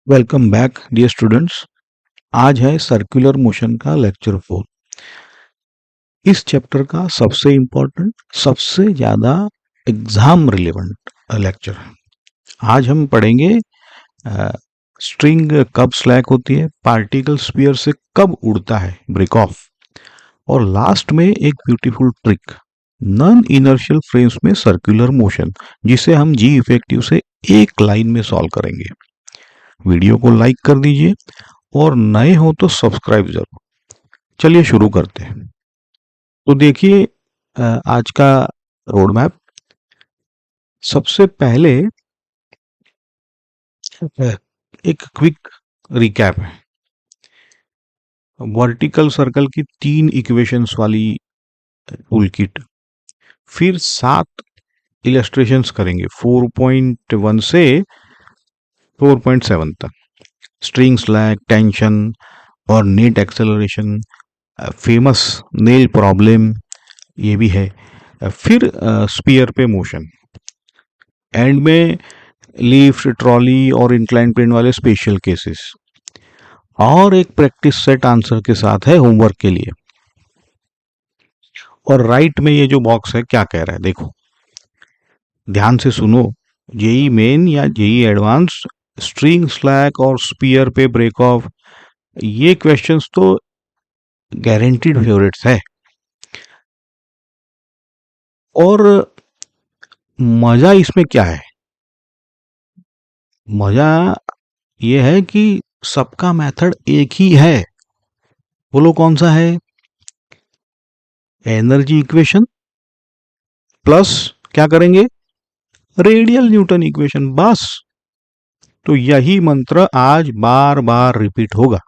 Welcome back dear students. आज है circular motion का लेक्चर 4। इस चैप्टर का सबसे इम्पोर्टेंट, सबसे ज़्यादा एग्जाम रिलेवेंट लेक्चर है। आज हम पढ़ेंगे स्ट्रिंग कब स्लैक होती है, पार्टिकल स्फीयर से कब उड़ता है ब्रेक ऑफ, और लास्ट में एक beautiful trick non inertial frames में सर्कुलर मोशन, जिसे हम जी इफेक्टिव से एक लाइन में सॉल्व करेंगे। वीडियो को लाइक कर दीजिए और नए हो तो सब्सक्राइब जरूर। चलिए शुरू करते हैं। तो देखिए आज का रोड मैप। सबसे पहले एक क्विक रिकैप है। वर्टिकल सर्कल की 3 इक्वेशंस वाली टूल किट, फिर 7 इलस्ट्रेशंस करेंगे 4.1 से 4.7 तक। स्ट्रिंग स्लैग, टेंशन और net acceleration, famous nail problem ये भी है। फिर स्पीयर पे मोशन, एंड में लिफ्ट, ट्रॉली और इंक्लाइन प्लेन वाले स्पेशल केसेस, और एक प्रैक्टिस सेट आंसर के साथ है होमवर्क के लिए। और राइट में ये जो बॉक्स है क्या कह रहा है देखो, ध्यान से सुनो। जेई मेन या जेई एडवांस, स्ट्रिंग स्लैक और स्पीयर पे ब्रेक ऑफ, ये क्वेश्चंस तो गारंटीड फेवरेट्स है। और मजा इसमें क्या है? मजा ये है कि सबका मेथड एक ही है। बोलो कौन सा है? एनर्जी इक्वेशन प्लस क्या करेंगे? रेडियल न्यूटन इक्वेशन, बस। तो यही मंत्र आज बार बार रिपीट होगा।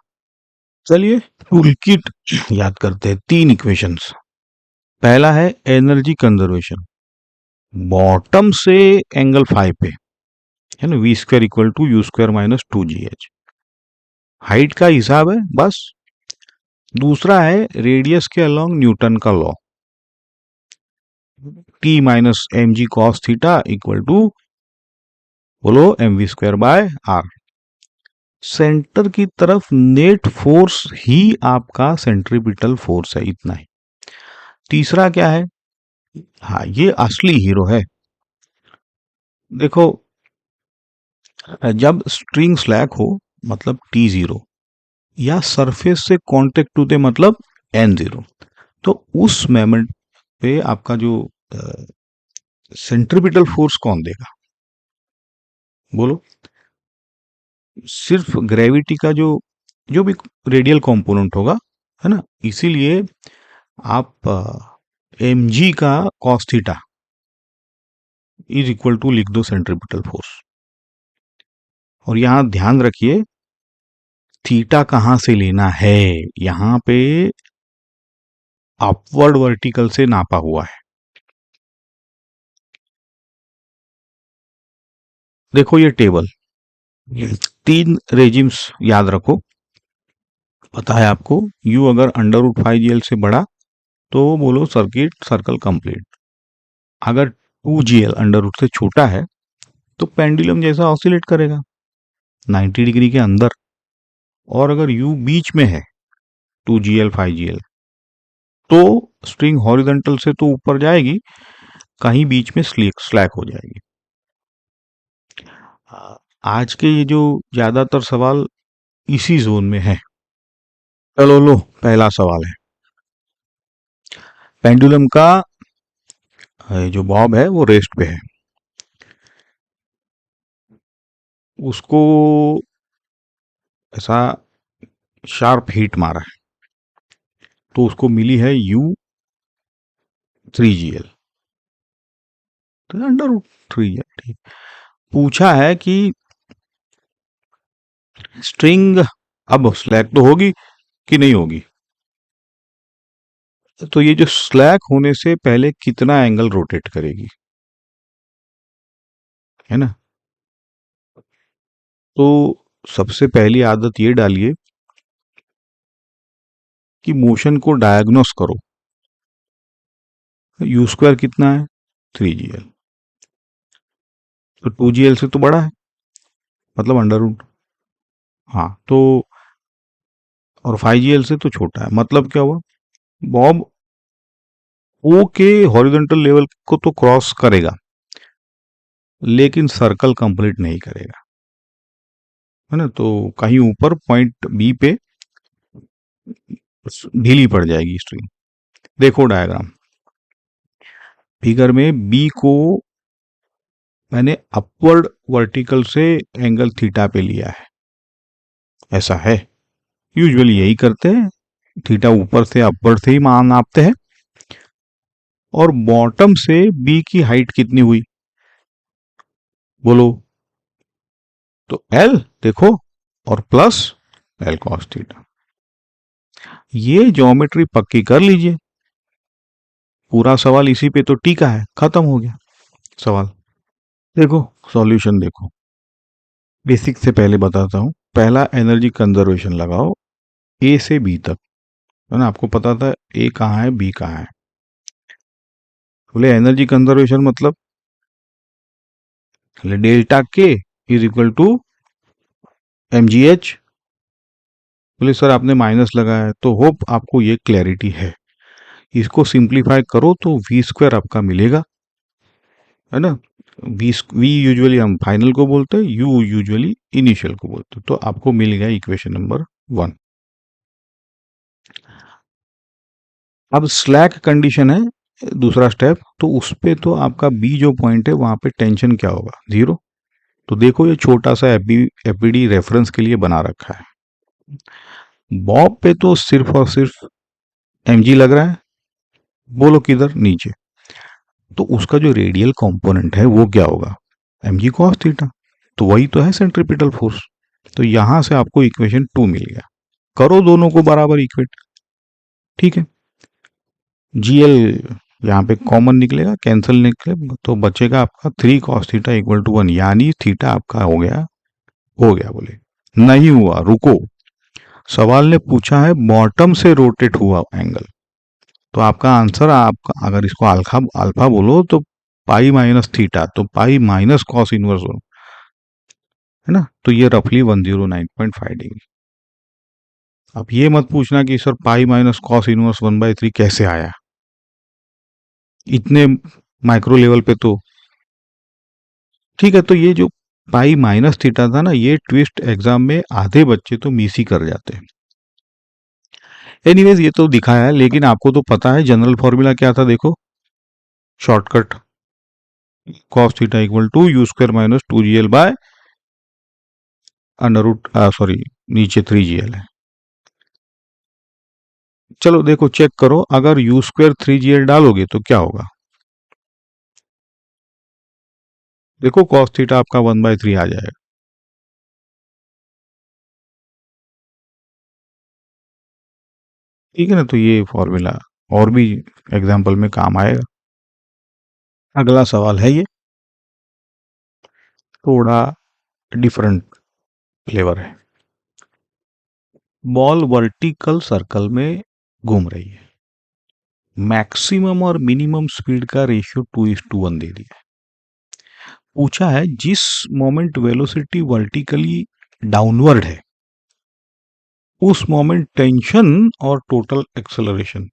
चलिए टूल किट याद करते हैं। 3 इक्वेशंस। पहला है एनर्जी कंजर्वेशन, बॉटम से एंगल फाइव पे है ना, V square equal to U square minus 2gh, height का हिसाब है बस। दूसरा है रेडियस के अलोंग न्यूटन का law, T minus M G cos theta equal to, बोलो, M V square by R. Centre की तरफ नेट फोर्स ही आपका सेंट्रीपिटल फोर्स है, इतना ही। तीसरा क्या है? हाँ, ये असली हीरो है। देखो, जब स्ट्रिंग स्लैक हो मतलब T0, या सरफेस से कांटेक्ट टू दे मतलब N0, तो उस मोमेंट पे आपका जो सेंट्रीपिटल फोर्स कौन देगा? बोलो। सिर्फ ग्रेविटी का जो जो भी रेडियल कंपोनेंट होगा, है ना, इसीलिए आप एम जी का cos theta is equal to लिख दो सेंट्रीपिटल फोर्स। और यहां ध्यान रखिए, थीटा कहां से लेना है? यहां पे अपवर्ड वर्टिकल से नापा हुआ है। देखो ये टेबल, 3 रेजिम्स याद रखो। पता है आपको, यू अगर अंडर रूट 5gl से बड़ा तो बोलो सर्किट सर्कल कंप्लीट। अगर 2gl अंडर रूट से छोटा है तो पेंडुलम जैसा ऑसिलेट करेगा 90 डिग्री के अंदर। और अगर यू बीच में है 2gl 5gl, तो स्ट्रिंग हॉरिजॉन्टल से तो ऊपर जाएगी, कहीं बीच में स्लैक हो जाएगी। आज के ये जो ज्यादातर सवाल इसी जोन में है। चलो लो, पहला सवाल है। पेंडुलम का जो बॉब है वो रेस्ट पे है, उसको ऐसा शार्प हीट मारा है, तो उसको मिली है U3gl, तो अंडर रूट 3 है, ठीक। पूछा है कि स्ट्रिंग अब स्लैक तो होगी कि नहीं होगी, तो ये जो स्लैक होने से पहले कितना एंगल रोटेट करेगी, है ना। तो सबसे पहली आदत ये डालिए कि मोशन को डायग्नोस करो। यू स्क्वायर कितना है? 3gl, तो 2gl से तो बड़ा है, मतलब अंडर रूट। हाँ, तो और 5GL से तो छोटा है, मतलब क्या हुआ, बॉब ओ के हॉरिजॉन्टल लेवल को तो क्रॉस करेगा, लेकिन सर्कल कंप्लीट नहीं करेगा, है ना। तो कहीं ऊपर पॉइंट बी पे ढीली पड़ जाएगी स्ट्रिंग। देखो डायग्राम, फिगर में बी को मैंने अपवर्ड वर्टिकल से एंगल थीटा पे लिया है, ऐसा है, यूजुअली यही करते हैं, थीटा ऊपर से अपवर्ड से ही मान नापते हैं। और बॉटम से बी की हाइट कितनी हुई, बोलो, तो एल देखो, और प्लस एल कॉस थीटा। ये ज्योमेट्री पक्की कर लीजिए, पूरा सवाल इसी पे तो टीका है, खत्म हो गया सवाल। देखो सॉल्यूशन देखो, बेसिक से पहले बताता हूँ। पहला एनर्जी कंजर्वेशन लगाओ ए से बी तक, है ना, आपको पता था ए कहाँ है बी कहाँ है। बोले एनर्जी कंजर्वेशन मतलब delta K is equal to M G H. बोले सर आपने माइनस लगाया है, तो होप आपको ये क्लैरिटी है। इसको सिंप्लीफाई करो तो वी स्क्वायर आपका मिलेगा, है ना। वी यूजुअली हम फाइनल को बोलते हैं, यू यूजुअली इनिशियल को बोलते हैं, तो आपको मिल गया इक्वेशन नंबर 1। अब स्लैक कंडीशन है दूसरा स्टेप, तो उस पे तो आपका बी जो पॉइंट है वहां पे टेंशन क्या होगा, जीरो। तो देखो ये छोटा सा एफबीडी रेफरेंस के लिए बना रखा है। बॉब पे तो सिर्फ और सिर्फ एमजी लग रहा है, बोलो किधर, नीचे। तो उसका जो रेडियल कंपोनेंट है वो क्या होगा, एम जी कॉस थीटा, तो वही तो है सेंट्रीपिटल फोर्स। तो यहां से आपको इक्वेशन 2 मिल गया, करो दोनों को बराबर इक्वेट, ठीक है। जीएल यहाँ पे कॉमन निकलेगा, कैंसिल निकले तो बचेगा आपका 3 cos थीटा इक्वल टू 1, यानी थीटा आपका हो गया बोले। नहीं हुआ, रुको, सवाल ने पूछा है बॉटम से रोटेट हुआ एंगल, तो आपका आंसर, आपका अगर इसको अल्फा अल्फा बोलो तो पाई माइनस थीटा, तो पाई माइनस कॉस इनवर्स हो, है ना। तो ये रफली 109.5 डिग्री। अब ये मत पूछना कि sir pi minus cos inverse 1/3 कैसे आया, इतने माइक्रो लेवल पे तो, ठीक है। तो ये जो पाई माइनस थीटा था ना, ये ट्विस्ट एग्जाम में आधे बच्चे तो मिस ही कर जाते हैं। एनीवेज ये तो दिखाया है, लेकिन आपको तो पता है जनरल फॉर्मूला क्या था, देखो shortcut, cos theta equal to U square minus 2GL by under root, sorry नीचे 3GL है। चलो देखो चेक करो, अगर यू स्क्वायर 3GL डालोगे तो क्या होगा, देखो cos थीटा आपका 1/3 आ जाएगा, ठीक है ना। तो ये फॉर्मूला और भी एग्जाम्पल में काम आएगा। अगला सवाल है ये, थोड़ा डिफरेंट फ्लेवर है। बॉल वर्टिकल सर्कल में घूम रही है, मैक्सिमम और मिनिमम स्पीड का रेशियो 2:1 दे दिया है। पूछा है जिस मोमेंट वेलोसिटी वर्टिकली डाउनवर्ड है, उस मोमेंट टेंशन और टोटल एक्सेलरेशन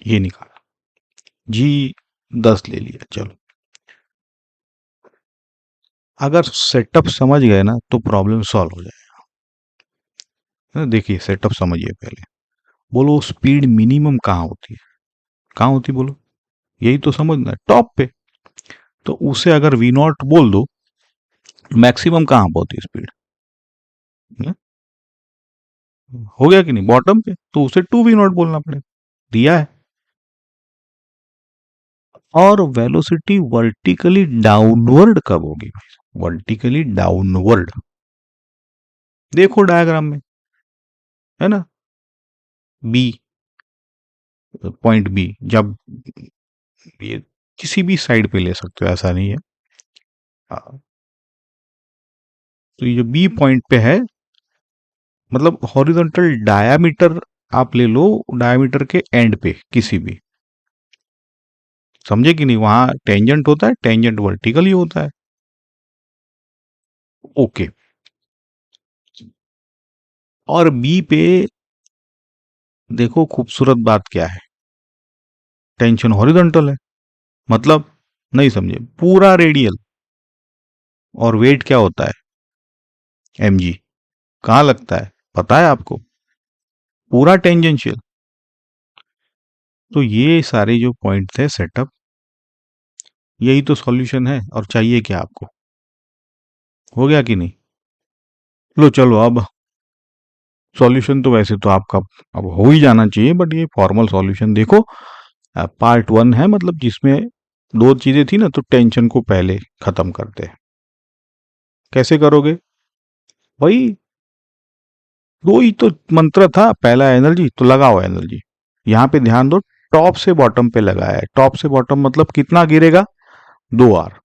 ये निकाला। जी 10 ले लिया, चलो। अगर सेटअप समझ गए ना तो प्रॉब्लम सॉल्व हो जाए। देखिए सेटअप समझिए पहले, बोलो स्पीड मिनिमम कहाँ होती है, कहाँ होती बोलो, यही तो समझना है, टॉप पे। तो उसे अगर वी नॉट बोल दो, मैक्सिमम कहाँ होती है स्पीड, हो गया कि नहीं, बॉटम पे, तो उसे 2V0 बोलना पड़ेगा, दिया है। और वेलोसिटी वर्टिकली डाउनवर्ड कब होगी, वर्टिकली डाउनवर्ड, देखो डायग्राम में, है ना, बी, पॉइंट बी, जब ये किसी भी साइड पे ले सकते हो, ऐसा नहीं है। हाँ, तो ये जो बी पॉइंट पे है, मतलब हॉरिजॉन्टल डायामीटर आप ले लो, डायामीटर के एंड पे किसी भी, समझे कि नहीं, वहां टेंजेंट होता है, टेंजेंट वर्टिकल ही होता है, ओके। और बी पे देखो खूबसूरत बात क्या है, टेंशन हॉरिजॉन्टल है, मतलब नहीं समझे, पूरा रेडियल। और वेट क्या होता है, mg। कहाँ लगता है पता है आपको, पूरा टेंजेंशियल। तो ये सारे जो पॉइंट थे सेटअप, यही तो सॉल्यूशन है। और चाहिए क्या आपको, हो गया कि नहीं। लो चलो, अब सॉल्यूशन तो वैसे तो आपका अब हो ही जाना चाहिए, बट ये फॉर्मल सॉल्यूशन देखो। पार्ट 1 है, मतलब जिसमें दो चीजें थी ना, तो टेंशन को पहले खत्म करते हैं। कैसे करोगे भाई, दो ही तो मंत्र था, पहला एनर्जी, तो लगाओ एनर्जी। यहां पे ध्यान दो, टॉप से बॉटम पे लगाया है। टॉप से बॉटम मतलब कितना गिरेगा, 2 आर।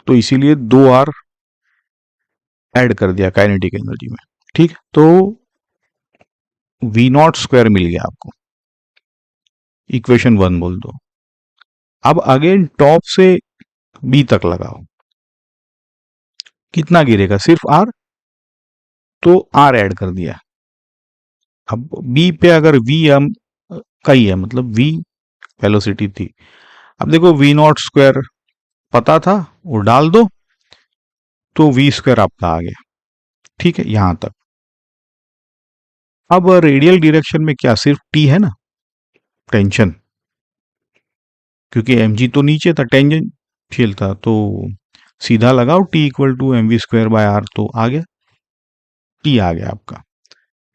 तो इसीलिए 2 आर ऐड कर दिया काइनेटिक एनर्जी में। ठीक, तो V0² मिल गया आपको, इक्वेशन 1 बोल दो। अब अगेन टॉप से बी तक लगाओ, कितना गिरेगा, सिर्फ आर, तो आर ऐड कर दिया। अब बी पे अगर वी हम का ही है, मतलब वी वेलोसिटी थी। अब देखो V0² पता था, वो डाल दो, तो V² आपका आ गया। ठीक है, यहां तक। अब रेडियल डायरेक्शन में क्या, सिर्फ टी है ना, टेंशन, क्योंकि mg तो नीचे था, टेंजेंशियल था, तो सीधा लगाओ T=mv²/r, तो आ गया, टी आ गया आपका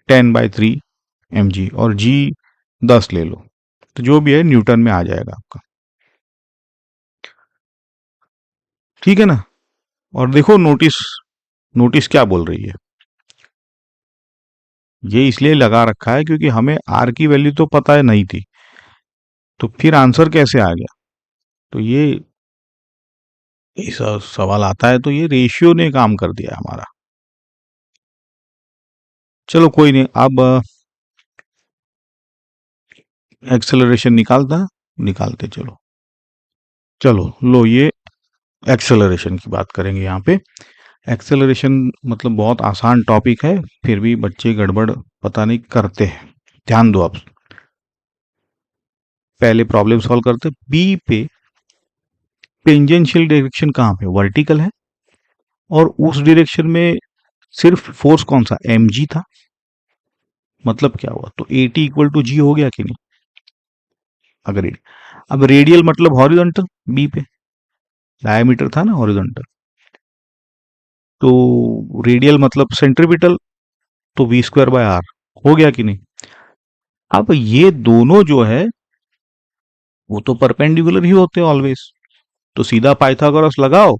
10/3 mg, और g 10 ले लो, तो जो भी है न्यूटन में आ जाएगा आपका। ठीक है ना। और देखो नोटिस, नोटिस क्या बोल रही है, ये इसलिए लगा रखा है क्योंकि हमें आर की वैल्यू तो पता है नहीं थी, तो फिर आंसर कैसे आ गया। तो ये ऐसा सवाल आता है, तो ये रेशियो ने काम कर दिया हमारा। चलो कोई नहीं, अब एक्सेलरेशन निकालते चलो। चलो लो, ये एक्सेलरेशन की बात करेंगे यहाँ पे। एक्सेलरेशन मतलब बहुत आसान टॉपिक है, फिर भी बच्चे गड़बड़ पता नहीं करते हैं। ध्यान दो आप, पहले प्रॉब्लम सॉल्व करते। बी पे टेंजेंशियल डायरेक्शन कहाँ पे, वर्टिकल है, और उस डायरेक्शन में सिर्फ फोर्स कौन सा, mg था। मतलब क्या हुआ, तो AT=G हो गया कि नहीं। अगर अब रेडियल मतलब हॉरिजॉन्टल, बी पे डायमीटर था ना हॉरिजॉन्टल, तो रेडियल मतलब सेंट्रीपिटल, तो V²/r हो गया कि नहीं। अब ये दोनों जो है वो तो परपेंडिकुलर ही होते हैं ऑलवेज, तो सीधा पाइथागोरस लगाओ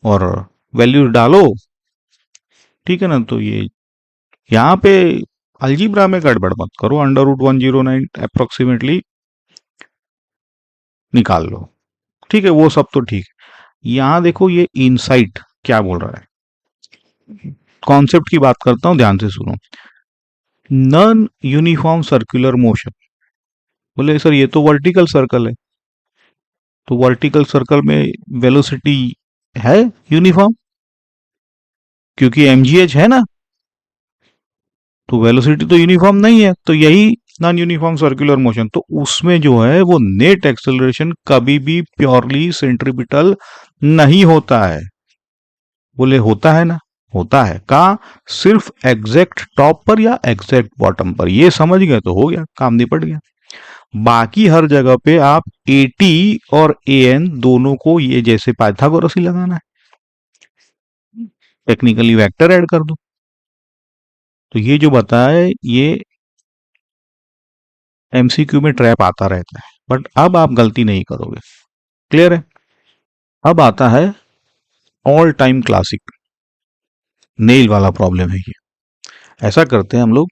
और वैल्यूज डालो। ठीक है ना, तो ये यहाँ पे अलजीब्रा में गड़बड़ मत करो, √109 अप्रोक्सीमेटली निकाल लो। ठीक है, वो सब तो ठीक है। यहां देखो ये इनसाइट क्या बोल रहा है, कॉन्सेप्ट की बात करता हूं, ध्यान से सुनो। नॉन यूनिफॉर्म सर्कुलर मोशन, बोले सर ये तो वर्टिकल सर्कल है, तो वर्टिकल सर्कल में वेलोसिटी है यूनिफॉर्म, क्योंकि mgh है ना, तो वेलोसिटी तो यूनिफॉर्म नहीं है, तो यही नॉन यूनिफॉर्म सर्कुलर मोशन। तो उसमें जो है वो नेट एक्सेलरेशन कभी भी प्योरली सेंट्रीपिटल नहीं होता है। बोले होता है ना, होता है, कहा, सिर्फ एग्जैक्ट टॉप पर या एग्जैक्ट बॉटम पर, ये समझ गए तो हो गया, काम निपट गया। बाकी हर जगह पे आप AT और AN दोनों को ये जैसे पाइथागोरस ही लगाना है, टेक्निकली वेक्टर ऐड कर दो। तो ये जो बताया, ये MCQ में ट्रैप आता रहता है, बट अब आप गलती नहीं करोगे। क्लियर है। अब आता है ऑल टाइम क्लासिक नेल वाला प्रॉब्लम है ये। ऐसा करते हैं हम लोग,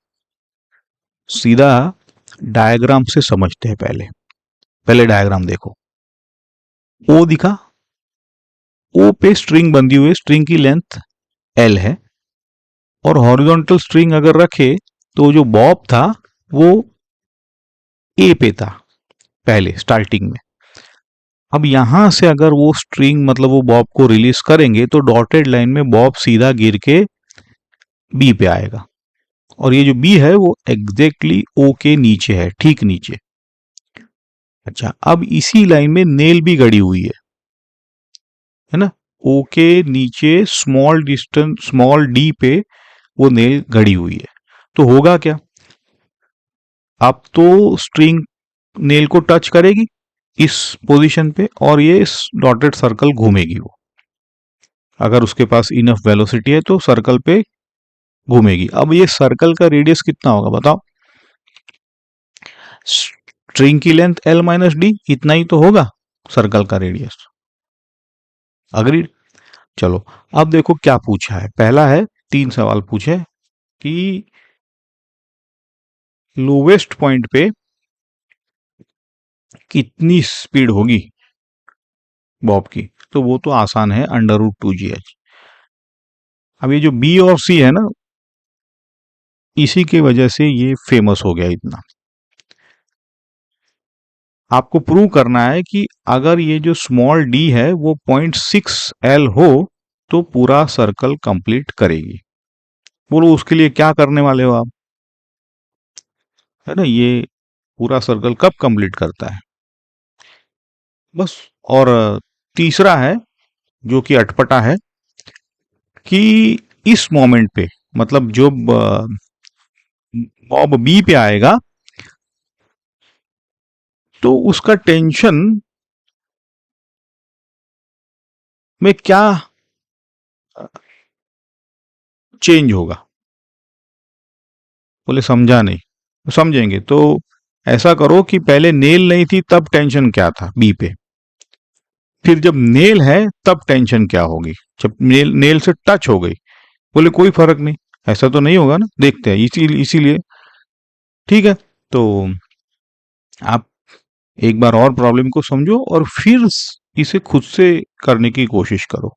सीधा डायग्राम से समझते हैं। पहले पहले डायग्राम देखो, ओ दिखा, ओ पे स्ट्रिंग बंधी हुई, स्ट्रिंग की लेंथ L है, और हॉरिजॉन्टल स्ट्रिंग अगर रखे तो जो बॉब था वो ए पे था पहले स्टार्टिंग में। अब यहां से अगर वो स्ट्रिंग मतलब वो बॉब को रिलीज करेंगे, तो डॉटेड लाइन में बॉब सीधा गिर के बी पे आएगा। और ये जो बी है वो एग्जैक्टली ओ के नीचे है, ठीक नीचे। अच्छा, अब इसी लाइन में नेल भी गड़ी हुई है ना, ओ के नीचे स्मॉल डिस्टेंस स्मॉल डी पे वो नेल गड़ी हुई है। तो होगा क्या, अब तो स्ट्रिंग नेल को टच करेगी इस पोजीशन पे और ये इस डॉटेड सर्कल घूमेगी। वो अगर उसके पास इनफ वेलोसिटी है तो सर्कल पे घूमेगी। अब ये सर्कल का रेडियस कितना होगा बताओ, स्ट्रिंग की लेंथ एल माइनस डी, इतना ही तो होगा सर्कल का रेडियस। अग्रीड। चलो अब देखो क्या पूछा है। पहला है, 3 सवाल पूछे कि लोवेस्ट पॉइंट पे कितनी स्पीड होगी बॉब की, तो वो तो आसान है, √2gh। अब ये जो बी और सी है ना, इसी की वजह से ये फेमस हो गया इतना। आपको प्रूव करना है कि अगर ये जो स्मॉल डी है वो 0.6L हो तो पूरा सर्कल कंप्लीट करेगी। बोलो उसके लिए क्या करने वाले हो आप, है ना, ये पूरा सर्कल कब कंप्लीट करता है बस। और तीसरा है जो कि अटपटा है कि इस मोमेंट पे, मतलब जो बॉब बी पे आएगा तो उसका टेंशन में क्या चेंज होगा। बोले समझा नहीं, तो समझेंगे तो ऐसा करो कि पहले नेल नहीं थी तब टेंशन क्या था बी पे, फिर जब नेल है तब टेंशन क्या होगी जब नेल नेल से टच हो गई। बोले कोई फर्क नहीं, ऐसा तो नहीं होगा ना, देखते हैं, इसीलिए ठीक है। तो आप एक बार और प्रॉब्लम को समझो और फिर इसे खुद से करने की कोशिश करो,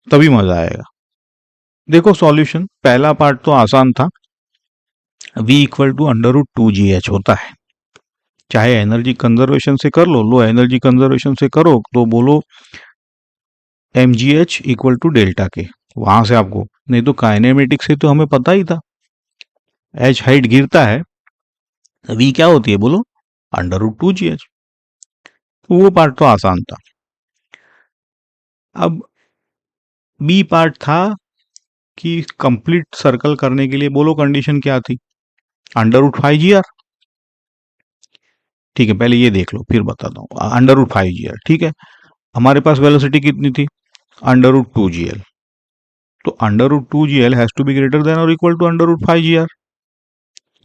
तभी मजा आएगा। देखो सॉल्यूशन, पहला पार्ट तो आसान था, v इक्वल टू √2gh होता है। चाहे एनर्जी कंजर्वेशन से कर लो एनर्जी कंजर्वेशन से करो तो बोलो mgh इक्वल टू डेल्टा के, वहां से आपको, नहीं तो काइनेमेटिक से तो हमें पता ही था, एच हाइट गिरता है, v क्या होती है बोलो, √2gh। तो वो पार्ट तो आसान था। अब बी पार्ट था कि कंप्लीट सर्कल करने के लिए बोलो कंडीशन क्या थी, √5gr। ठीक है, पहले ये देख लो फिर बताता हूँ। √5gr ठीक है, हमारे पास वेलोसिटी कितनी थी, √2gl। तो √2gl has to be greater than और इक्वल टू √5gr,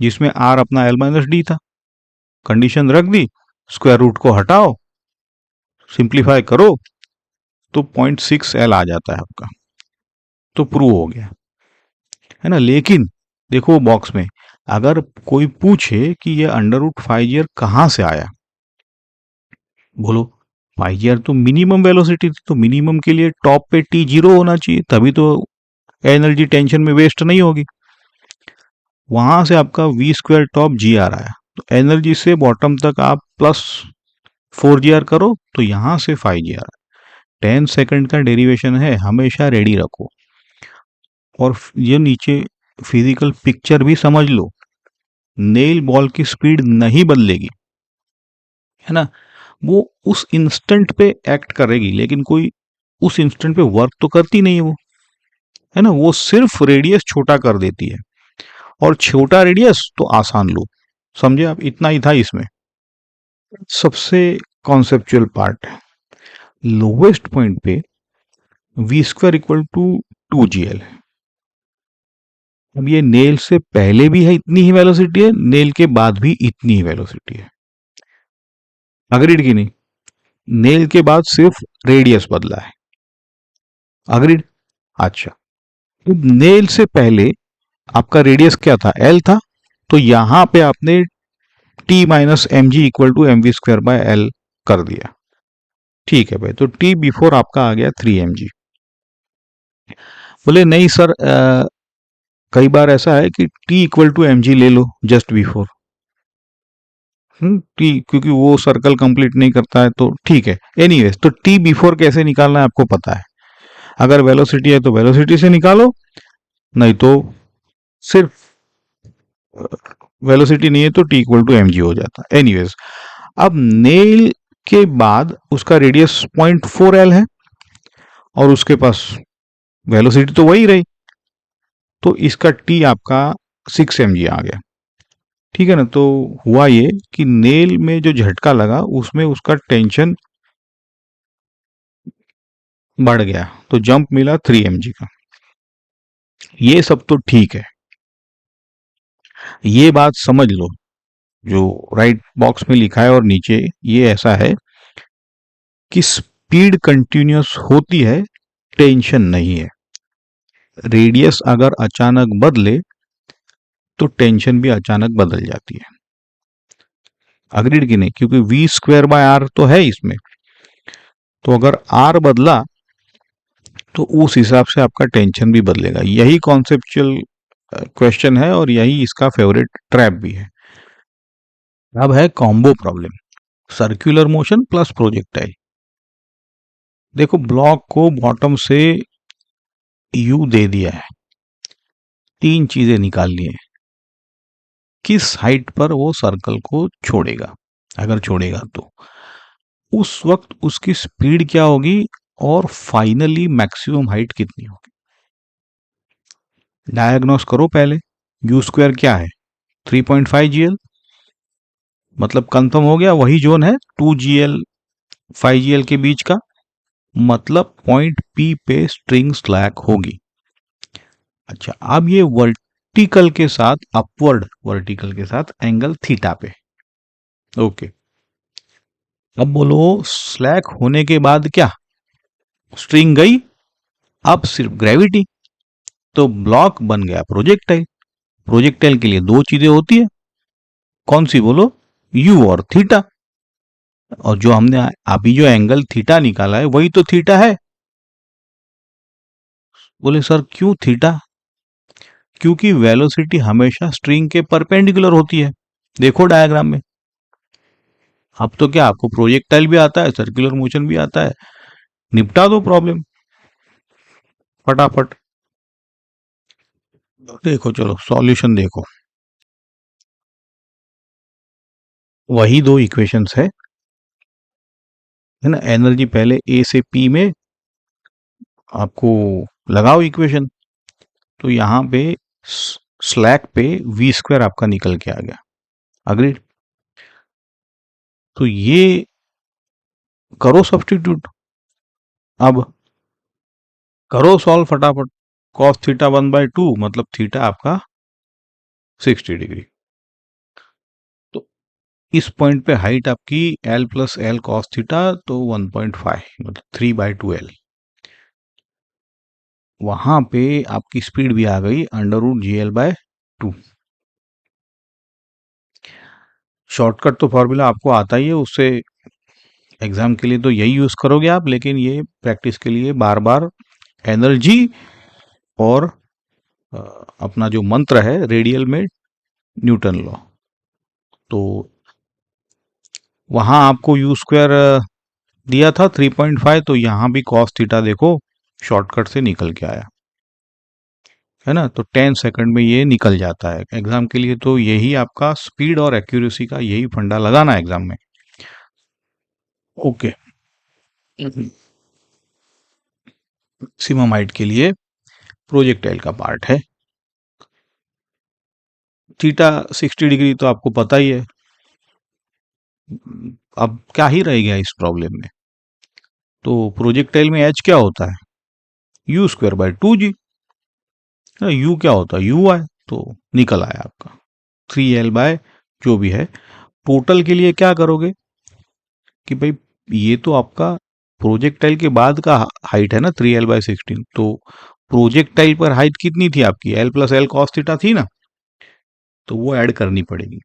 जिसमें r अपना l माइनस डी था। कंडीशन रख दी, स्क्वायर रूट को हटाओ, सिंप्लीफाई करो तो 0.6L आ जाता है आपका, तो प्रूव हो गया, है ना। लेकिन देखो बॉक्स में अगर कोई पूछे कि ये √5gr कहां से आया, बोलो 5gr तो मिनिमम वेलोसिटी थी, तो मिनिमम के लिए टॉप पे t0 होना चाहिए, तभी तो एनर्जी टेंशन में वेस्ट नहीं होगी। वहां से आपका v² टॉप gr आया, तो एनर्जी से बॉटम तक आप +4gr करो तो यहां से 5gr। 10 सेकंड का डेरिवेशन है, हमेशा रेडी रखो। और ये नीचे फिजिकल पिक्चर भी समझ लो, नेल बॉल की स्पीड नहीं बदलेगी, है ना, वो उस इंस्टेंट पे एक्ट करेगी, लेकिन कोई उस इंस्टेंट पे वर्क तो करती नहीं है वो, है ना, वो सिर्फ रेडियस छोटा कर देती है, और छोटा रेडियस तो आसान लो, समझे आप, इतना ही था इसमें। सबसे कॉन्सेप्चुअल पार्ट, लोवेस्ट पॉइंट पे v² इक्वल टू 2gl। अब ये नेल से पहले भी है इतनी ही वेलोसिटी है, नेल के बाद भी इतनी ही वेलोसिटी है, अग्रीड की नहीं, नेल के बाद सिर्फ रेडियस बदला है, अग्रीड। अच्छा, तो नेल से पहले आपका रेडियस क्या था, एल था, तो यहां पे आपने t minus M G equal to mv²/l कर दिया, ठीक है भाई, तो t बिफोर आपका आ गया 3mg। बोले नहीं सर, कई बार ऐसा है कि t equal to M G ले लो जस्ट बिफोर, टी, क्योंकि वो सर्कल कंप्लीट नहीं करता है, तो ठीक है। एनीवेज, तो टी बिफोर कैसे निकालना है आपको पता है, अगर वेलोसिटी है तो वेलोसिटी से निकालो, नहीं तो सिर्फ वेलोसिटी नहीं है तो T equal to M G हो जाता है। एनीवेज, अब नेल के बाद उसका रेडियस 0.4 L है और उसके पास वेलोसिटी तो वही रही, तो इसका टी आपका 6 mg आ गया। ठीक है ना। तो हुआ ये कि नेल में जो झटका लगा उसमें उसका टेंशन बढ़ गया, तो जंप मिला 3 mg का। ये सब तो ठीक है, ये बात समझ लो जो राइट बॉक्स में लिखा है और नीचे ये ऐसा है कि स्पीड कंटिन्यूअस होती है, टेंशन नहीं है। रेडियस अगर अचानक बदले तो टेंशन भी अचानक बदल जाती है। अग्रीड की नहीं, क्योंकि v²/r तो है इसमें, तो अगर r बदला तो उस हिसाब से आपका टेंशन भी बदलेगा। यही कॉन्सेप्चुअल क्वेश्चन है और यही इसका फेवरेट ट्रैप भी है। अब है combo problem, circular motion plus projectile. देखो ब्लॉक को बॉटम से यू दे दिया है, तीन चीजें निकाल ली है। किस हाइट पर वो सर्कल को छोड़ेगा, अगर छोड़ेगा तो उस वक्त उसकी स्पीड क्या होगी और फाइनली मैक्सिमम हाइट कितनी होगी। डायग्नोस करो पहले। u² क्या है, 3.5 GL, मतलब कंफर्म हो गया, वही जोन है 2 GL 5 GL के बीच का, मतलब पॉइंट P पे स्ट्रिंग स्लैक होगी। अच्छा, अब ये वर्टिकल के साथ, अपवर्ड वर्टिकल के साथ एंगल थीटा पे। ओके, अब बोलो स्लैक होने के बाद क्या, स्ट्रिंग गई, अब सिर्फ ग्रेविटी, तो ब्लॉक बन गया प्रोजेक्टाइल। प्रोजेक्टाइल के लिए दो चीजें होती है, कौन सी बोलो, यू और थीटा। और जो हमने अभी जो एंगल थीटा निकाला है वही तो थीटा है। बोले सर क्यों थीटा, क्योंकि वेलोसिटी हमेशा स्ट्रिंग के परपेंडिकुलर होती है। देखो डायग्राम में, अब तो क्या आपको प्रोजेक्टाइल भी आता है, सर्कुलर मोशन भी आता है, निपटा दो प्रॉब्लम फटाफट। देखो चलो सॉल्यूशन देखो, वही दो इक्वेशंस है ना। एनर्जी पहले ए से पी में आपको लगाओ इक्वेशन, तो यहां पे स्लैक पे v² आपका निकल के आ गया। अग्रीड, तो ये करो सब्स्टिट्यूट, अब करो सॉल्व फटाफट। कॉस थीटा 1/2 मतलब थीटा आपका 60 डिग्री। तो इस पॉइंट पे हाइट आपकी L + L cos थीटा, तो 1.5 मतलब 3/2L। वहां पे आपकी स्पीड भी आ गई √GL/2। शॉर्टकट तो फॉर्मूला आपको आता ही है, उससे एग्जाम के लिए तो यही यूज करोगे आप, लेकिन ये प्रैक्टिस के लिए बार बार एनर्जी और अपना जो मंत्र है रेडियल में न्यूटन लॉ, तो वहां आपको u² दिया था 3.5, तो यहां भी cos थीटा देखो शॉर्टकट से निकल के आया है ना। तो 10 सेकंड में ये निकल जाता है एग्जाम के लिए। तो यही आपका स्पीड और एक्यूरेसी का यही फंडा लगाना है एग्जाम में। ओके, मैक्सिमम हाइट के लिए प्रोजेक्टाइल का पार्ट है थीटा 60 डिग्री, तो आपको पता ही है। अब क्या ही रह गया इस प्रॉब्लम में, तो प्रोजेक्टाइल में एच क्या होता है, u²/2g। यू क्या होता है, यू आई, तो निकल आया आपका 3L/ जो भी है। टोटल के लिए क्या करोगे कि भाई ये तो आपका प्रोजेक्टाइल के बाद का हाइट है ना 3L/16, तो प्रोजेक्टाइल पर हाइट कितनी थी आपकी, L + L cos थीटा थी ना, तो वो ऐड करनी पड़ेगी।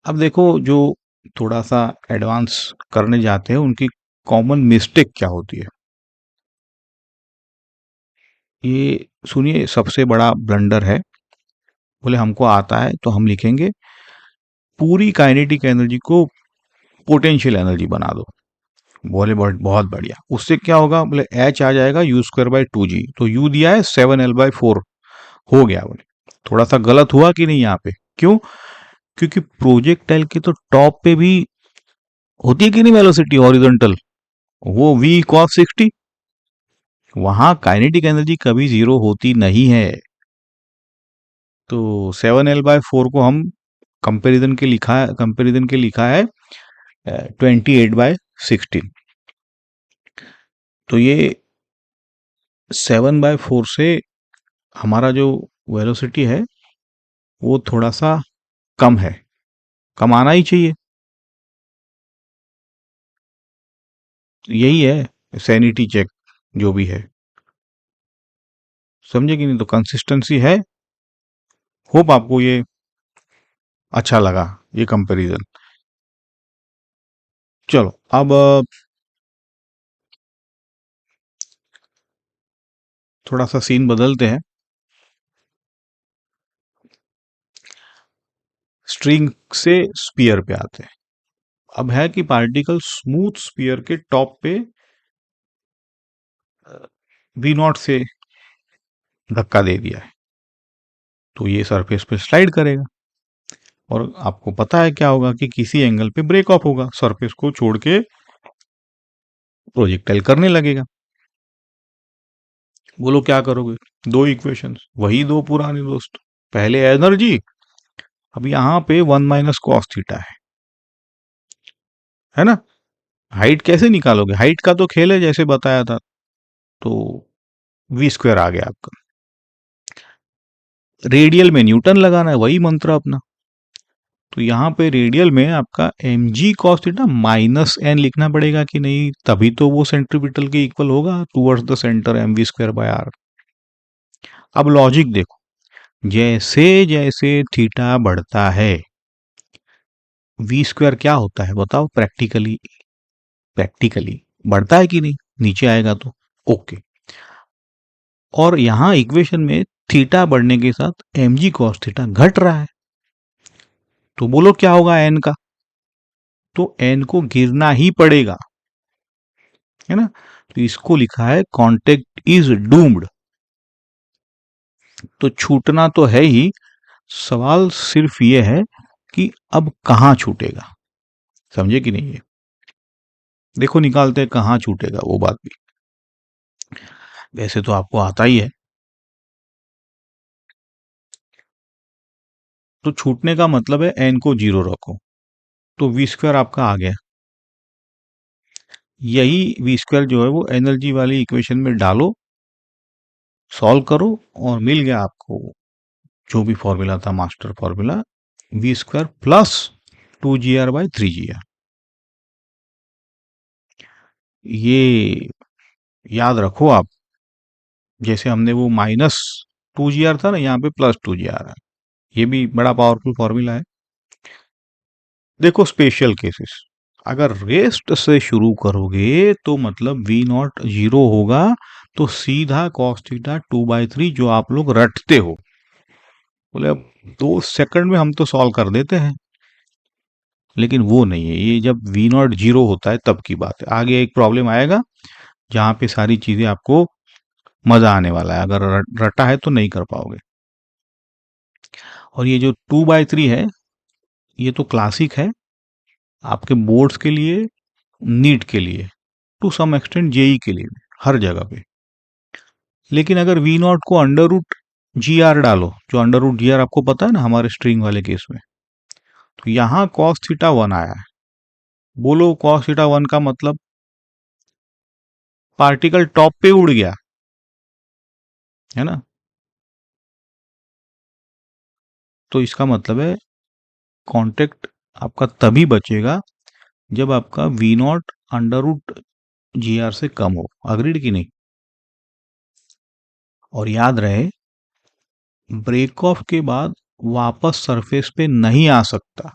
अब देखो जो थोड़ा सा एडवांस करने जाते हैं उनकी कॉमन मिस्टेक क्या होती है, ये सुनिए। सबसे बड़ा ब्लंडर है, बोले हमको आता है तो हम लिखेंगे पूरी काइनेटिक एनर्जी को पोटेंशियल एनर्जी बना दो। बोले बहुत बढ़िया। उससे क्या होगा, बोले एच आ जाएगा यू स्क्वायर बाई 2g, तो यू दिया है 7l/4 हो गया। बोले थोड़ा सा गलत हुआ कि नहीं यहाँ पे, क्यों? क्योंकि प्रोजेक्टाइल के तो टॉप पे भी होती है कि नहीं वेलोसिटी हॉरिजॉन्टल, वो v cos 60, वहां काइनेटिक एनर्जी कभी जीरो होती नहीं है। तो 7l/4 को हम कंपेरिजन के लिखा है 28/16। तो ये 7/4 से हमारा जो वेलोसिटी है वो थोड़ा सा कम है, कम आना ही चाहिए। यही है सैनिटी चेक जो भी है, समझे कि नहीं? तो कंसिस्टेंसी है। होप आपको ये अच्छा लगा, ये कंपैरिजन। चलो अब थोड़ा सा सीन बदलते हैं, स्ट्रिंग से स्पीयर पे आते हैं। अब है कि पार्टिकल स्मूथ स्पीयर के टॉप पे वी नॉट से धक्का दे दिया है, तो ये सरफेस पे स्लाइड करेगा, और आपको पता है क्या होगा कि किसी एंगल पे ब्रेक ऑफ होगा, सरफेस को छोड़ के प्रोजेक्टाइल करने लगेगा। बोलो क्या करोगे? दो इक्वेशंस, वही दो पुराने दोस्त। पहले एनर्जी, अब यहाँ पे 1 - cos थीटा है ना? हाइट कैसे निकालोगे? हाइट का तो खेल है जैसे बताया था। तो v² आ गया आपका। रेडियल में न्यूटन लगाना है, वही मंत्र अपना। तो यहाँ पे रेडियल में आपका mg cos थीटा -n लिखना पड़ेगा कि नहीं, तभी तो वो सेंट्रीपिटल के इक्वल होगा टूवर्ड्स द सेंटर mv²/r। अब लॉजिक देखो, जैसे जैसे थीटा बढ़ता है v² क्या होता है बताओ? प्रैक्टिकली, प्रैक्टिकली बढ़ता है कि नहीं? नीचे आएगा तो ओके। और यहां इक्वेशन में थीटा बढ़ने के साथ mg cos थीटा घट रहा है, तो बोलो क्या होगा n का? तो n को गिरना ही पड़ेगा, है ना? तो इसको लिखा है कॉन्टेक्ट इज डूम्ड। तो छूटना तो है ही, सवाल सिर्फ ये है कि अब कहां छूटेगा। समझे कि नहीं? ये देखो निकालते हैं कहां छूटेगा वो बात भी, वैसे तो आपको आता ही है। तो छूटने का मतलब है n को 0 रखो, तो v² आपका आ गया। यही v² जो है वो एनर्जी वाली इक्वेशन में डालो, सॉल्व करो, और मिल गया आपको जो भी फॉर्मूला था, master formula, v² plus 2gr/3gr। ये याद रखो आप, जैसे हमने वो -2gr था ना, यहाँ पे +2gr है। ये भी बड़ा पावरफुल फॉर्मूला है। देखो स्पेशल केसेस, अगर रेस्ट से शुरू करोगे तो मतलब v0 0 होगा, तो सीधा cos θ 2/3 जो आप लोग रटते हो। बोले अब 2 सेकंड में हम तो सॉल्व कर देते हैं, लेकिन वो नहीं है। ये जब v0 0 होता है तब की बात है। आगे एक प्रॉब्लम आएगा जहां पे सारी चीजें आपको मजा आने वाला है, अगर रटा है तो नहीं कर पाओगे। और ये जो 2/3 है, ये तो क्लासिक है आपके बोर्ड्स के लिए, नीट के लिए, टू सम एक्सटेंट जेई के लिए भी, हर जगह पे। लेकिन अगर v0 को √gr डालो, जो √gr आपको पता है ना हमारे स्ट्रिंग वाले केस में, तो यहां cos θ 1 आया है। बोलो cos θ 1 का मतलब पार्टिकल टॉप पे उड़ गया, है ना? तो इसका मतलब है कांटेक्ट आपका तभी बचेगा जब आपका v0 √gr से कम हो। अग्रीड कि नहीं? और याद रहे, ब्रेक ऑफ के बाद वापस सरफेस पे नहीं आ सकता,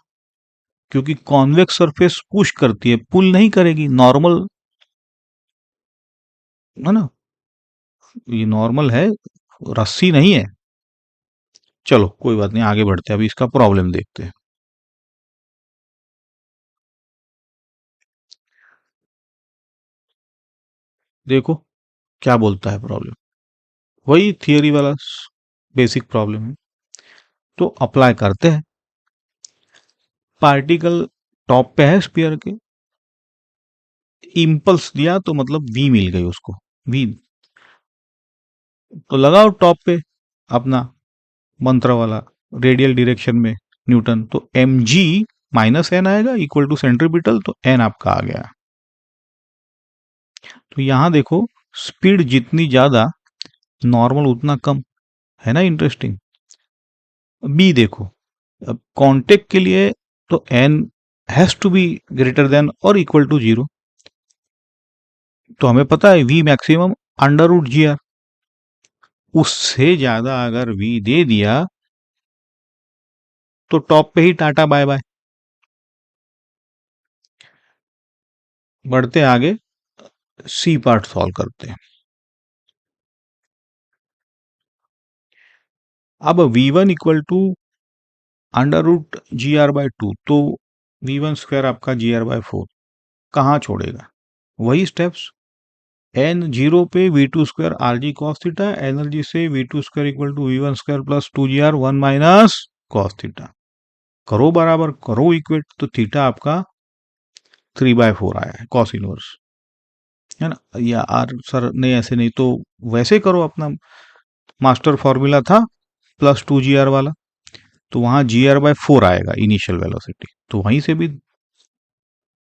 क्योंकि कॉन्वेक्स सरफेस पुश करती है, पुल नहीं करेगी। नॉर्मल है ना, ये नॉर्मल है, रस्सी नहीं है। चलो कोई बात नहीं, आगे बढ़ते हैं, अभी इसका प्रॉब्लम देखते हैं। देखो क्या बोलता है प्रॉब्लम, वही थियरी वाला बेसिक प्रॉब्लम है। तो अप्लाई करते हैं। पार्टिकल टॉप पे है स्पीयर के, इम्पल्स दिया तो मतलब वी मिल गई उसको, वी। तो लगाओ टॉप पे अपना मंत्र वाला, रेडियल डायरेक्शन में न्यूटन, तो एम जी माइनस एन आएगा इक्वल टू सेंट्रीपिटल, तो एन आपका आ गया। तो यहां देखो, स्पीड जितनी ज्यादा, नॉर्मल उतना कम, है ना इंटरेस्टिंग। बी देखो, अब कांटेक्ट के लिए तो N has to be greater than और इक्वल टू जीरो। तो हमें पता है V maximum under root G R, उससे ज्यादा अगर वी दे दिया तो टॉप पे ही टाटा बाय बाय। बढ़ते आगे, सी पार्ट सॉल्व करते हैं। अब V one equal to under root G R by two, तो वी वन स्क्वायर आपका जी आर बाय फोर कहाँ छोड़ेगा, वही स्टेप्स। एन जीरो पे V two square R G cos theta, energy से V two square equal to V one square plus two G R one minus cos theta. करो बराबर, करो equate, तो theta आपका थ्री बाय फोर आया है cos inverse, है ना। या आर सर नहीं, ऐसे नहीं तो वैसे करो, अपना मास्टर फॉर्मूला था प्लस टू जी आर वाला, तो वहां जी आर बाय फोर आएगा इनिशियल वेलोसिटी, तो वहीं से भी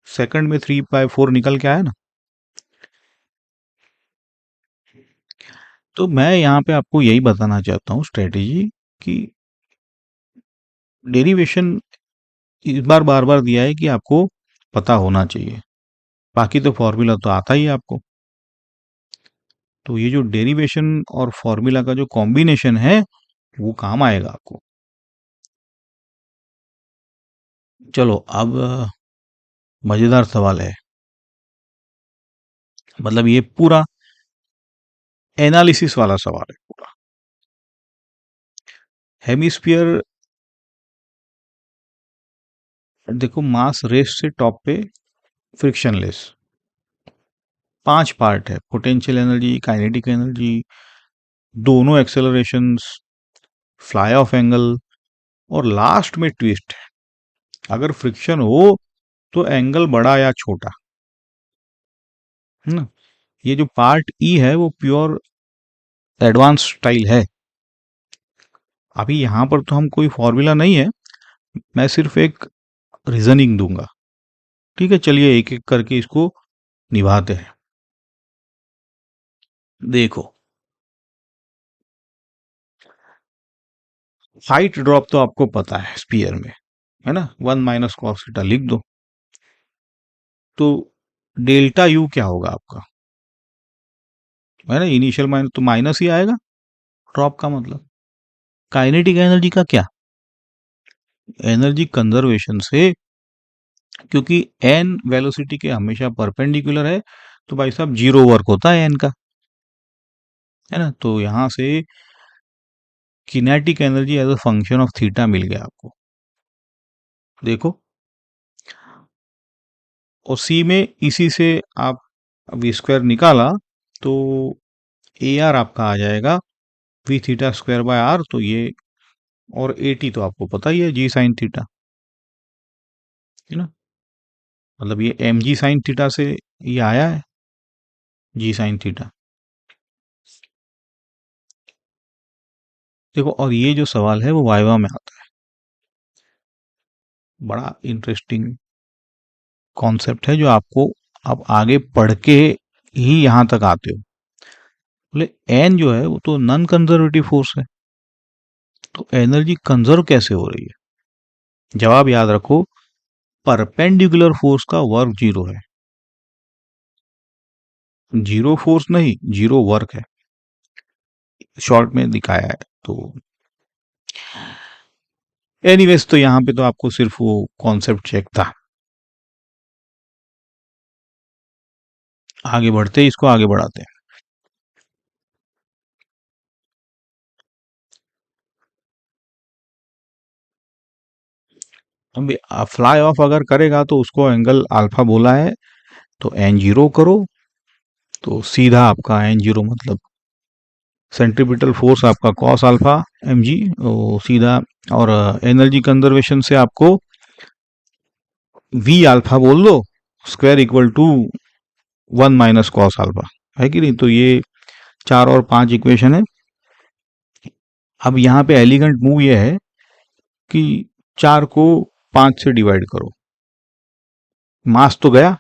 सेकंड में थ्री बाय फोर निकल के आया ना। तो मैं यहाँ पे आपको यही बताना चाहता हूँ स्ट्रेटेजी, कि डेरिवेशन इस बार बार बार दिया है कि आपको पता होना चाहिए, बाकी तो फॉर्मूला तो आता ही है आपको। तो ये जो डेरिवेशन और फॉर्मूला का जो कॉम्बिनेशन है वो काम आएगा आपको। चलो अब मजेदार सवाल है, मतलब ये पूरा एनालिसिस वाला सवाल है पूरा। हेमिस्फीयर, देखो मास रेस से टॉप पे फ्रिक्शनलेस, पांच पार्ट है, पोटेंशियल एनर्जी, काइनेटिक एनर्जी, दोनों एक्सेलरेशंस, फ्लाई ऑफ एंगल, और लास्ट में ट्विस्ट है। अगर फ्रिक्शन हो तो एंगल बड़ा या छोटा, है ना। ये जो पार्ट ई है वो प्योर एडवांस स्टाइल है। अभी यहां पर तो हम कोई फॉर्मूला नहीं है, मैं सिर्फ एक रीजनिंग दूंगा। ठीक है, चलिए एक एक करके इसको निभाते हैं। देखो, हाइट ड्रॉप तो आपको पता है स्पीयर में, है ना, वन माइनस कॉस थीटा लिख दो। तो डेल्टा यू क्या होगा आपका, है ना, इनिशियल माइनस तो माइनस ही आएगा ड्रॉप का मतलब। काइनेटिक एनर्जी का क्या, एनर्जी कंजर्वेशन से, क्योंकि एन वेलोसिटी के हमेशा परपेंडिकुलर है, तो भाई साहब जीरो वर्क होता है एन का, है ना। तो यहां से kinetic energy as a function of theta मिल गया आपको। देखो, और सी में इसी से आप वी स्क्वायर निकाला, तो ए आर आपका आ जाएगा V theta square by R, तो ये, और ए टी तो आपको पता ही है जी साइन थीटा, है ना। मतलब ये एम जी साइन थीटा से ये आया है, जी साइन थीटा। देखो, और ये जो सवाल है वो वाइवा में आता है, बड़ा इंटरेस्टिंग कॉन्सेप्ट है जो आपको आप आगे पढ़ के ही यहां तक आते हो। बोले एन जो है वो तो नॉन कंजर्वेटिव फोर्स है, तो एनर्जी कंजर्व कैसे हो रही है। जवाब याद रखो, परपेंडिकुलर फोर्स का वर्क जीरो है, जीरो फोर्स नहीं, जीरो वर्क है, शॉर्ट में दिखाया है। तो एनीवेज, तो यहां पे तो आपको सिर्फ वो कॉन्सेप्ट चेक था। आगे बढ़ते, इसको आगे बढ़ाते हैं। अब फ्लाई ऑफ अगर करेगा तो उसको एंगल अल्फा बोला है, तो एन जीरो करो, तो सीधा आपका एन जीरो मतलब सेंट्रीपिटल फोर्स आपका कॉस अल्फा एम जी सीधा, और एनर्जी कंजर्वेशन से आपको वी अल्फा बोल दो, square equal to 1 - cos alpha, है कि नहीं। तो ये 4 और 5 इक्वेशन है। अब यहाँ पे एलिगेंट मूव ये है कि 4 को 5 से डिवाइड करो, मास तो गया,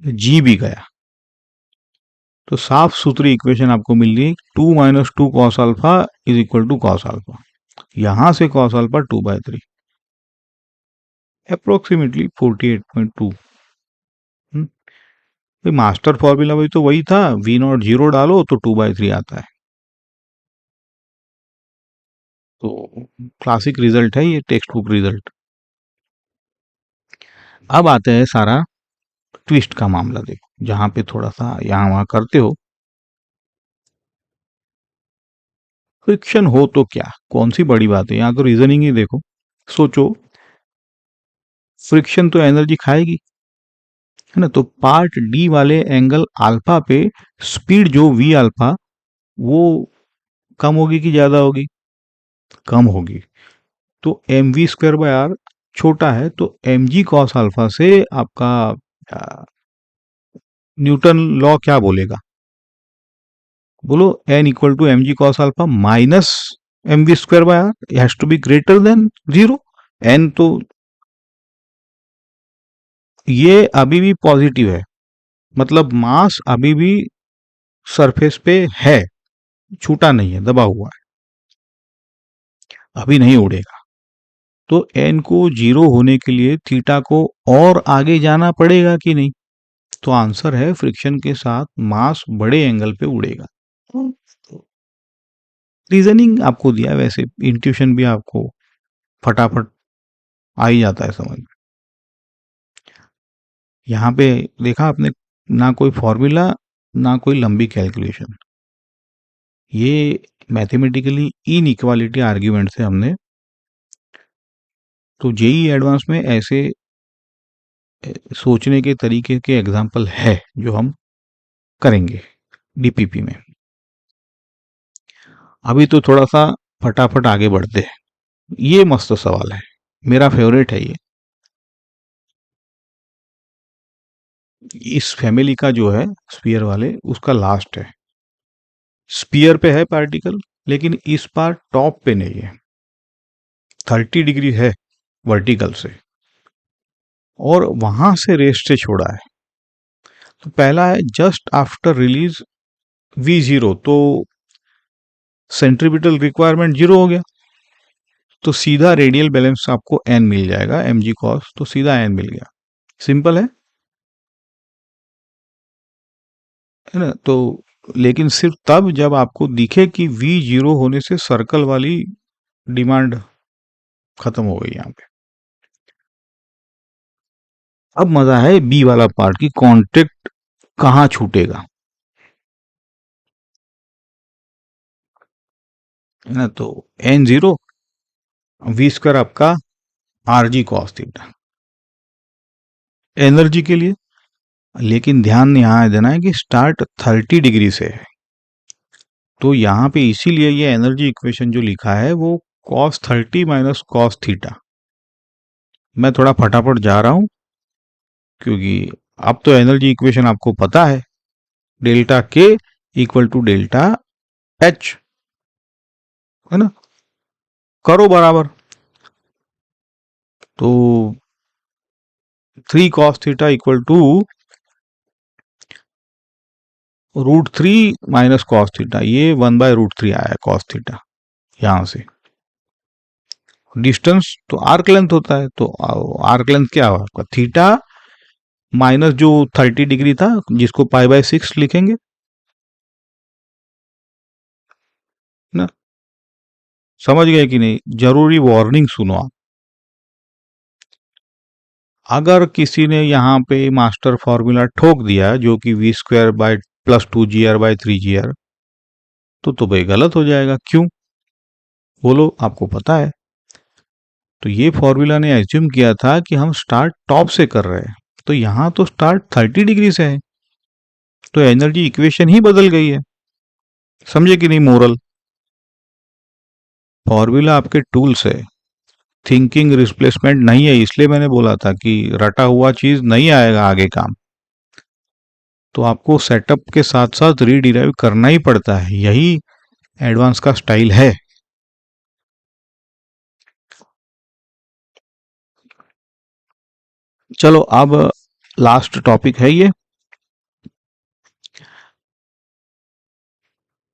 जी भी गया, तो साफ सुथरी इक्वेशन आपको मिल रही है 2 - 2 cos alpha is equal to cos alpha. यहां से कॉस अल्फा 2/3, अप्रोक्सीमेटली 48.2। भाई मास्टर फॉर्मूला भी तो वही था, वी नॉट जीरो डालो तो 2/3 आता है। तो क्लासिक रिजल्ट है ये, टेक्स्ट बुक रिजल्ट। अब आते हैं सारा ट्विस्ट का मामला, देखो जहां पे थोड़ा सा यहां वहां करते हो। फ्रिक्शन हो तो क्या, कौन सी बड़ी बात है, यहाँ तो रीजनिंग ही देखो। सोचो, फ्रिक्शन तो एनर्जी खाएगी, है ना। तो पार्ट डी वाले एंगल अल्फा पे स्पीड जो वी अल्फा, वो कम होगी कि ज्यादा होगी, कम होगी। तो M V square by R छोटा है, तो एम जी कॉस अल्फा से आपका न्यूटन लॉ क्या बोलेगा, बोलो N equal to M G cos alpha minus M V square by R, has to be greater than zero. N तो ये अभी भी पॉजिटिव है, मतलब मास अभी भी सरफेस पे है, छूटा नहीं है, दबा हुआ है, अभी नहीं उड़ेगा। तो एन को जीरो होने के लिए थीटा को और आगे जाना पड़ेगा कि नहीं। तो आंसर है फ्रिक्शन के साथ मास बड़े एंगल पे उड़ेगा। रीजनिंग आपको दिया है, वैसे इंट्यूशन भी आपको फटाफट आ ही जाता है समझ में। यहाँ पे देखा आपने, ना कोई फॉर्मूला, ना कोई लंबी कैलकुलेशन, ये मैथमेटिकली इनइक्वालिटी आर्ग्यूमेंट से हमने। तो जेई एडवांस में ऐसे सोचने के तरीके के एग्जाम्पल है जो हम करेंगे डीपीपी में। अभी तो थोड़ा सा फटाफट आगे बढ़ते हैं। ये मस्त सवाल है, मेरा फेवरेट है ये। इस फैमिली का जो है स्पीयर वाले, उसका लास्ट है। स्पीयर पे है पार्टिकल, लेकिन इस बार टॉप पे नहीं है, 30 डिग्री है वर्टिकल से, और वहां से रेस्ट से छोड़ा है। तो पहला है just after release we zero, तो सेंट्रीपिटल रिक्वायरमेंट जीरो हो गया, तो सीधा रेडियल बैलेंस आपको एन मिल जाएगा, एम जी कॉस, तो सीधा एन मिल गया। सिंपल है ना। तो लेकिन सिर्फ तब जब आपको दिखे कि वी जीरो होने से सर्कल वाली डिमांड खत्म हो गई यहाँ पे। अब मजा है बी वाला पार्ट की, कॉन्टेक्ट कहाँ छूटेगा, है ना। तो एन जीरो, वी स्क्वायर आपका are G cos theta energy के लिए। लेकिन ध्यान यहाँ देना है कि स्टार्ट 30 डिग्री से है, तो यहाँ पे इसीलिए ये एनर्जी इक्वेशन जो लिखा है वो कॉस 30 - कॉस थीटा। मैं थोड़ा फटाफट जा रहा हूं, क्योंकि अब तो एनर्जी इक्वेशन आपको पता है, डेल्टा के इक्वल टू डेल्टा एच, है ना। करो बराबर, तो 3 cos theta equal to √3 - cos theta, ये 1/√3 आया कॉस थीटा। यहां से डिस्टेंस तो आर्क लेंथ होता है, तो आर्क लेंथ क्या हुआ आपका, थीटा माइनस जो 30 डिग्री था, जिसको π/6 लिखेंगे ना। समझ गए कि नहीं, जरूरी वार्निंग सुनो आप। अगर किसी ने यहाँ पे मास्टर फॉर्मूला ठोक दिया जो कि we square bye +2 GR/3 GR, तो भाई गलत हो जाएगा। क्यों बोलो, आपको पता है। तो ये फॉर्मूला ने एज्यूम किया था कि हम स्टार्ट टॉप से कर रहे हैं, तो यहाँ तो स्टार्ट 30 डिग्री से है, तो एनर्जी इक्वेशन ही बदल गई है। समझे कि नहीं मोरल? फॉर्मूला आपके टूल्स है, थिंकिंग रिप्लेसमेंट नहीं है। इसलिए मैंने बोला था कि रटा हुआ चीज नहीं आएगा आगे काम। तो आपको सेटअप के साथ साथ रीडिराइव करना ही पड़ता है, यही एडवांस का स्टाइल है। चलो अब लास्ट टॉपिक है ये।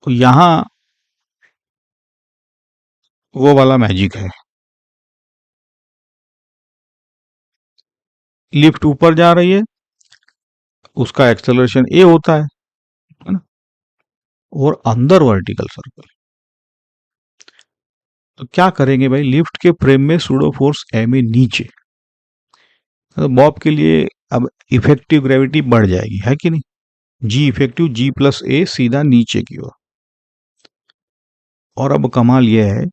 तो यहां वो वाला मैजिक है। लिफ्ट ऊपर जा रही है, उसका एक्सेलरेशन ए होता है ना? और अंदर वर्टिकल सर्कल। तो क्या करेंगे भाई, लिफ्ट के फ्रेम में सूडो फोर्स एम ए नीचे, तो बॉब के लिए अब इफेक्टिव ग्रेविटी बढ़ जाएगी, है कि नहीं? जी इफेक्टिव जी प्लस ए सीधा नीचे की ओर। और अब कमाल यह है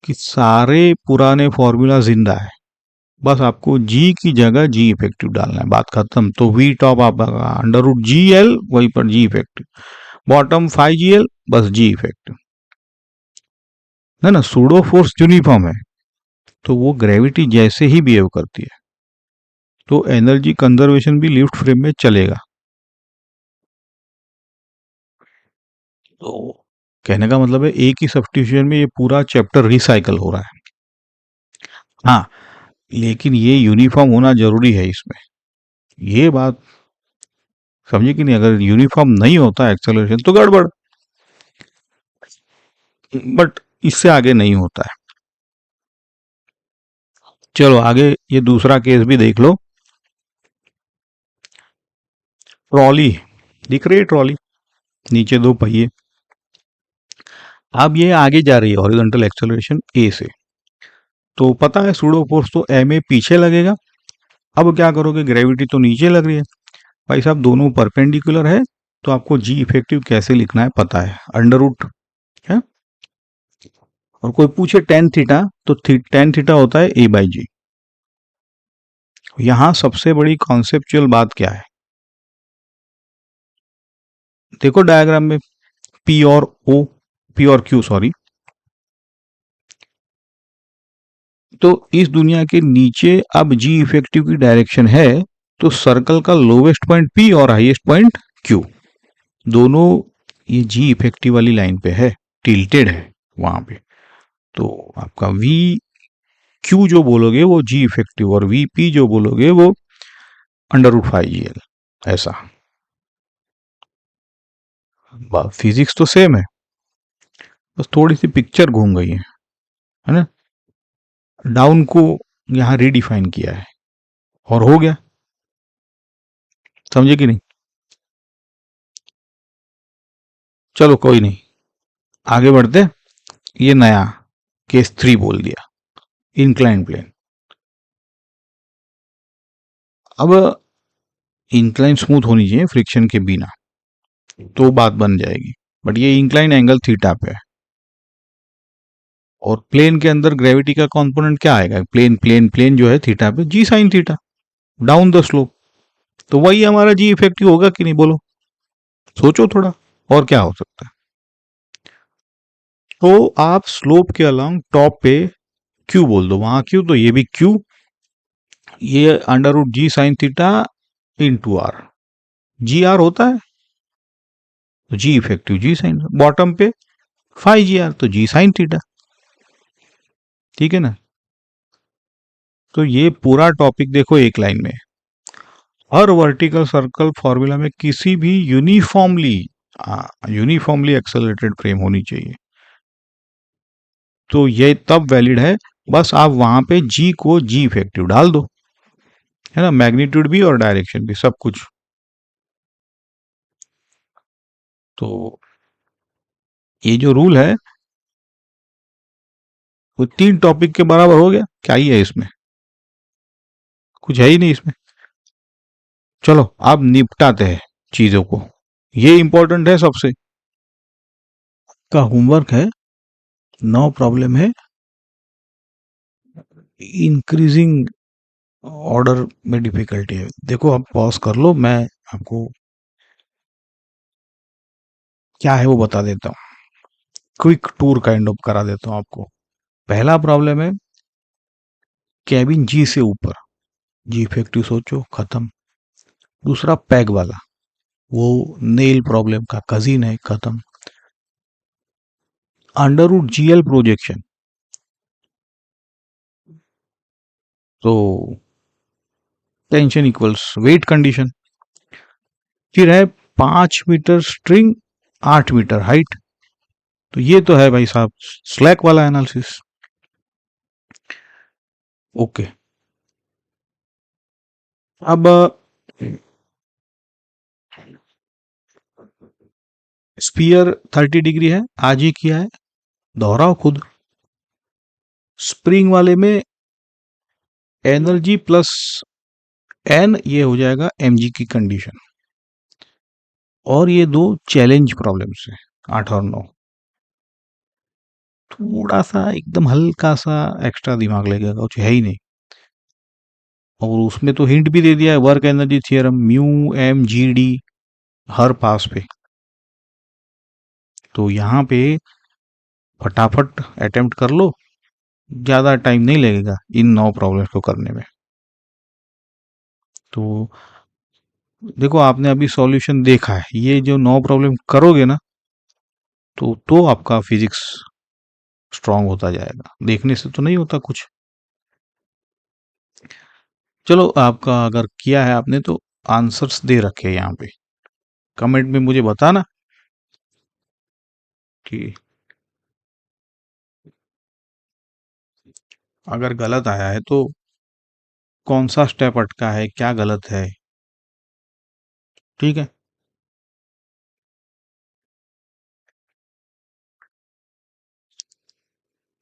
कि सारे पुराने फॉर्मूला जिंदा है, बस आपको जी की जगह जी इफेक्टिव डालना है, बात खत्म। तो वी टॉप आपका अंडर रूट जी एल, वहीं पर जी इफेक्टिव, बॉटम 5 GL, बस जी इफेक्टिव है ना। सूडो फोर्स यूनिफॉर्म है, तो वो ग्रेविटी जैसे ही बिहेव करती है, तो एनर्जी कंजर्वेशन भी लिफ्ट फ्रेम में चलेगा। तो कहने का मतलब है एक ही सब्स्टिट्यूशन में ये पूरा चैप्टर रिसाइकल हो रहा है। हाँ, लेकिन ये यूनिफॉर्म होना जरूरी है इसमें, ये बात समझे कि नहीं? अगर यूनिफॉर्म नहीं होता एक्सेलरेशन तो गड़बड़। बट इससे आगे नहीं होता है। चलो आगे ये दूसरा केस भी देख लो। ट्रॉली दिख रही है, ट्रॉली नीचे दो पहिए। अब ये आगे जा रही है हॉरिजॉन्टल एक्सेलरेशन ए से, तो पता है सूडो फोर्स तो एम ए पीछे लगेगा। अब क्या करोगे, ग्रेविटी तो नीचे लग रही है भाई साहब, दोनों परपेंडिकुलर है, तो आपको जी इफेक्टिव कैसे लिखना है पता है, अंडर रूट है। और कोई पूछे टेन थीटा, तो टेन थीटा होता है ए बाई जी। यहां सबसे बड़ी कॉन्सेप्चुअल बात क्या है, देखो डायग्राम में, पी और ओ, पी और क्यू सॉरी। तो इस दुनिया के नीचे अब जी इफेक्टिव की डायरेक्शन है, तो सर्कल का लोवेस्ट पॉइंट पी और हाईएस्ट पॉइंट क्यू, दोनों ये जी इफेक्टिव वाली लाइन पे है, टिल्टेड है वहां पे। तो आपका वी क्यू जो बोलोगे वो जी इफेक्टिव, और वी पी जो बोलोगे वो अंडर रूट 5 GL, ऐसा। फिजिक्स तो सेम है, बस थोड़ी सी पिक्चर घूम गई है ना। डाउन को यहाँ रीडिफाइन किया है और हो गया, समझे कि नहीं? चलो कोई नहीं, आगे बढ़ते। ये नया केस 3 बोल दिया, इंक्लाइन प्लेन। अब इंक्लाइन स्मूथ होनी चाहिए फ्रिक्शन के बिना, तो बात बन जाएगी। बट ये इंक्लाइन एंगल थीटा पे है, और प्लेन के अंदर ग्रेविटी का कंपोनेंट क्या आएगा, प्लेन प्लेन प्लेन जो है थीटा पे, G sine theta, down the slope. तो वही हमारा जी इफेक्टिव होगा कि नहीं, बोलो, सोचो थोड़ा, और क्या हो सकता है। तो आप स्लोप के अलोंग टॉप पे क्यू बोल दो, वहां क्यू तो ये भी क्यू, ये under root G sine theta into R, G R होता है, तो G effective G sine, bottom पे 5 GR, तो जी साइन थीटा, ठीक है ना। तो ये पूरा टॉपिक देखो एक लाइन में, हर वर्टिकल सर्कल फॉर्मूला में किसी भी यूनिफॉर्मली एक्सेलरेटेड फ्रेम होनी चाहिए, तो ये तब वैलिड है, बस आप वहां पे जी को जी इफेक्टिव डाल दो, है ना, मैग्नीट्यूड भी और डायरेक्शन भी सब कुछ। तो ये जो रूल है वो 3 टॉपिक के बराबर हो गया, क्या ही है इसमें, कुछ है ही नहीं इसमें। चलो अब निपटाते हैं चीजों को, ये इंपॉर्टेंट है सबसे, का होमवर्क है, 9 प्रॉब्लम है, इंक्रीजिंग ऑर्डर में डिफिकल्टी है। देखो आप पॉज कर लो, मैं आपको क्या है वो बता देता हूँ, क्विक टूर काइंड ऑफ करा देता हूँ आपको। पहला प्रॉब्लम है कैबिन जी से ऊपर, जी इफेक्टिव सोचो खत्म। दूसरा पैग वाला, वो नेल प्रॉब्लम का कजिन है, खत्म। अंडरवुड जीएल प्रोजेक्शन, तो टेंशन इक्वल्स वेट कंडीशन। फिर है 5 मीटर स्ट्रिंग, 8 मीटर हाइट, तो ये तो है भाई साहब स्लैक वाला एनालिसिस। ओके, अब स्पीयर 30 डिग्री है, आज ही किया है, दोहराओ खुद। स्प्रिंग वाले में एनर्जी प्लस एन, ये हो जाएगा mg की कंडीशन। और ये दो चैलेंज प्रॉब्लम्स है, 8 और 9। थोड़ा सा एकदम हल्का सा एक्स्ट्रा दिमाग लगेगा, कुछ है ही नहीं। और उसमें तो हिंट भी दे दिया है, work energy theorem, mu M G D हर पास पे। तो यहाँ पे फटाफट अटेम्प्ट कर लो, ज्यादा टाइम नहीं लगेगा इन 9 प्रॉब्लम्स को करने में। तो देखो, आपने अभी सॉल्यूशन देखा है, ये जो 9 प्रॉब्लम करोगे ना, तो आपका फिजिक्स स्ट्रांग होता जाएगा, देखने से तो नहीं होता कुछ। चलो, आपका अगर किया है आपने तो आंसर्स दे रखे हैं यहाँ पे, कमेंट में मुझे बताना कि अगर गलत आया है तो कौन सा स्टेप अटका है, क्या गलत है। ठीक है,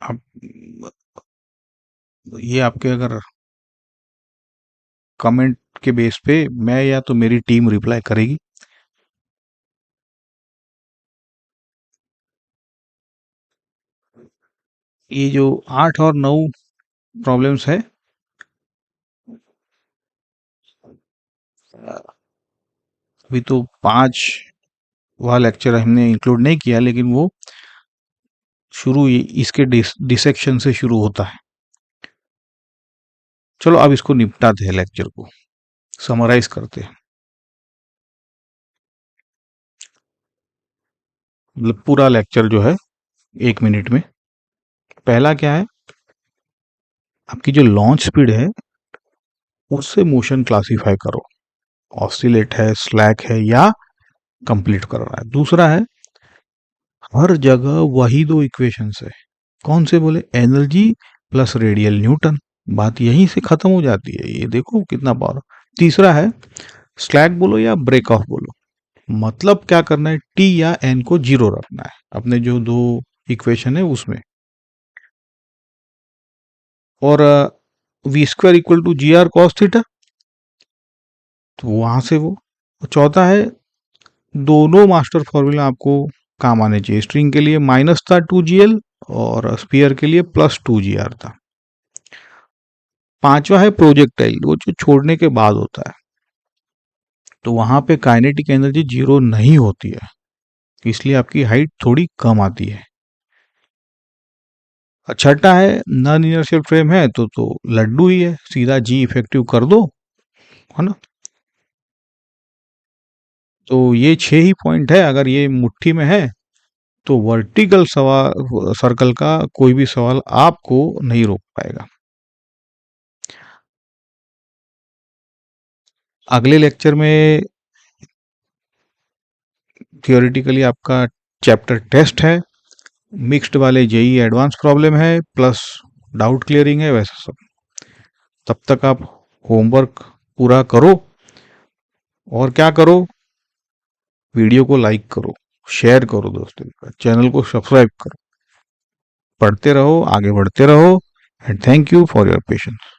अब ये आपके अगर कमेंट के बेस पे मैं या तो मेरी टीम रिप्लाई करेगी। ये जो 8 और 9 प्रॉब्लम्स है, अभी तो 5 वाला लेक्चर हमने इंक्लूड नहीं किया, लेकिन वो शुरू इसके डिसेक्शन से शुरू होता है। चलो अब इसको निपटाते हैं, लेक्चर को समराइज करते हैं। मतलब पूरा लेक्चर जो है 1 मिनट में। पहला क्या है, आपकी जो लॉन्च स्पीड है उससे मोशन क्लासिफाई करो, ऑसिलेट है, स्लैक है, या कंप्लीट कर रहा है। दूसरा है, हर जगह वही दो इक्वेशंस है, कौन से बोले, एनर्जी प्लस रेडियल न्यूटन, बात यहीं से खत्म हो जाती है, ये देखो कितना पावर। तीसरा है, स्लैक बोलो या ब्रेक ऑफ बोलो, मतलब क्या करना है, टी या एन को 0 रखना है अपने जो दो इक्वेशन है उसमें। और v² equal to G R cos theta, तो वहां से वो। चौथा है, दोनों मास्टर फॉर्मूला आपको काम आने चाहिए। स्ट्रिंग के लिए माइनस था 2gl, और स्पीयर के लिए +2gr था। पांचवा है प्रोजेक्टाइल, वो जो छोड़ने के बाद होता है, तो वहां पे काइनेटिक एनर्जी 0 नहीं होती है, इसलिए आपकी हाइट थोड़ी कम आती है। छठा है, नॉन इनर्शियल फ्रेम है तो लड्डू ही है, सीधा जी इफेक्टिव कर दो, है ना। तो ये 6 ही पॉइंट है, अगर ये मुट्ठी में है तो वर्टिकल सवाल सर्कल का कोई भी सवाल आपको नहीं रोक पाएगा। अगले लेक्चर में थियोरेटिकली आपका चैप्टर टेस्ट है, मिक्स्ड वाले जेई एडवांस प्रॉब्लम है, प्लस डाउट क्लियरिंग है, वैसा सब। तब तक आप होमवर्क पूरा करो, और क्या करो, वीडियो को लाइक करो, शेयर करो दोस्तों के साथ, चैनल को सब्सक्राइब करो। पढ़ते रहो, आगे बढ़ते रहो, and thank you for your patience.